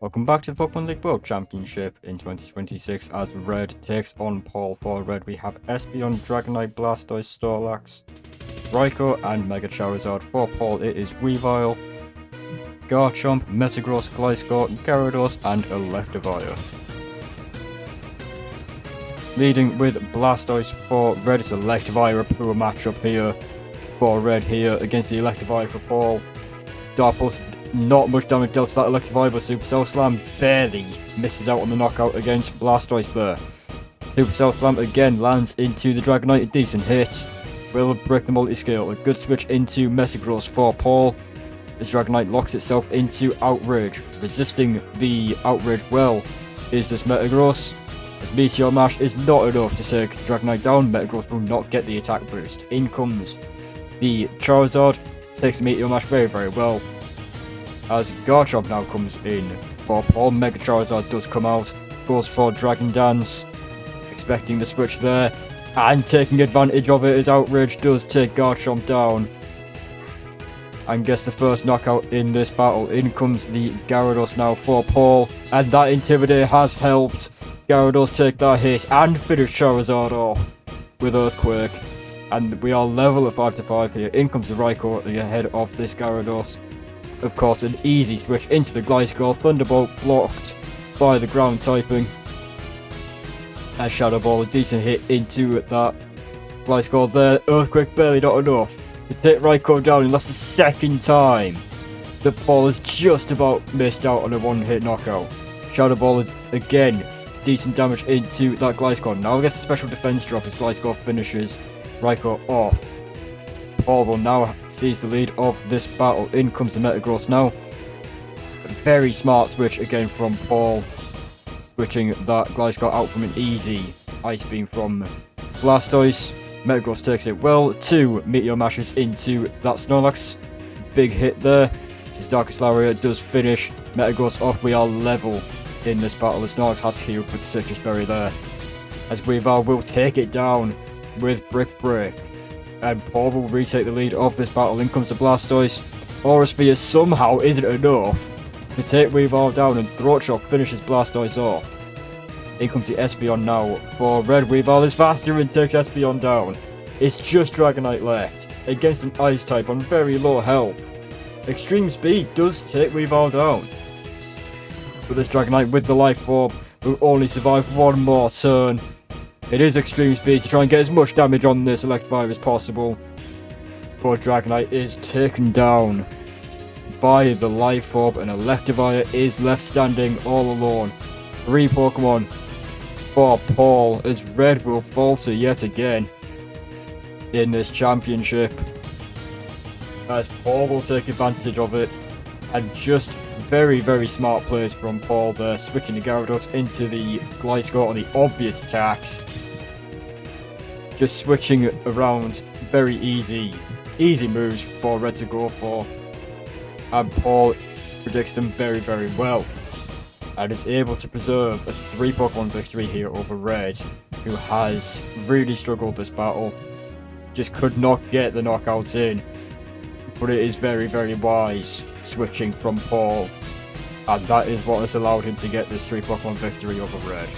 Welcome back to the Pokemon League World Championship in 2026 as Red takes on Paul. For Red we have Espeon, Dragonite, Blastoise, Snorlax, Raikou and Mega Charizard. For Paul it is Weavile, Garchomp, Metagross, Gliscor, Gyarados and Electivire. Leading with Blastoise for Red, it's Electivire, a poor matchup here for Red here against the Electivire for Paul. Dark Pulse, not much damage dealt to that Electivire, but Supercell Slam barely misses out on the knockout against Blastoise there. Supercell Slam again lands into the Dragonite, a decent hit. Will break the multi-scale, a good switch into Metagross for Paul. As Dragonite locks itself into Outrage. Resisting the Outrage well is this Metagross. As Meteor Mash is not enough to take Dragonite down, Metagross will not get the attack boost. In comes the Charizard, takes the Meteor Mash very well. As Garchomp now comes in for Paul, Mega Charizard does come out, goes for Dragon Dance, expecting the switch there, and taking advantage of it as Outrage does take Garchomp down. And gets the first knockout in this battle. In comes the Gyarados now for Paul, and that Intimidate has helped Gyarados take that hit and finish Charizard off with Earthquake. And we are level at 5-5 here. In comes the Raikou at the head of this Gyarados. Of course, an easy switch into the Gliscor. Thunderbolt blocked by the ground typing. And Shadow Ball, a decent hit into that Gliscor there. Earthquake barely not enough to take Raikou down, and that's the second time that Paul has just about missed out on a one-hit knockout. Shadow Ball again, decent damage into that Gliscor. Now gets the special defense drop as Gliscor finishes Raikou off. Paul will now seize the lead of this battle. In comes the Metagross now. A very smart switch again from Paul. Switching that Gliscor out from an easy Ice Beam from Blastoise. Metagross takes it well. Two Meteor Mashes into that Snorlax. Big hit there. His Darkest Lariat does finish Metagross off. We are level in this battle. The Snorlax has healed with the Citrus Berry there. As Weavile will take it down with Brick Break. And Paul will retake the lead of this battle. In comes the Blastoise. Aura Sphere somehow isn't enough to take Weavile down, and Throat Shock finishes Blastoise off. In comes the Espeon now for Red. Weavile is faster and takes Espeon down. It's just Dragonite left against an Ice type on very low health. Extreme Speed does take Weavile down. But this Dragonite with the Life Orb will only survive one more turn. It is Extreme Speed to try and get as much damage on this Electivire as possible. But Dragonite is taken down by the Life Orb, and Electivire is left standing all alone. 3 Pokemon for Paul as Red will falter yet again in this championship. As Paul will take advantage of it, and just very smart plays from Paul there, switching the Gyarados into the Gliscor on the obvious attacks. Just switching around, very easy moves for Red to go for. And Paul predicts them very well. And is able to preserve a 3 Pokemon victory here over Red, who has really struggled this battle. Just could not get the knockouts in. But it is very wise switching from Paul. And that is what has allowed him to get this 3 Pokemon victory over Red.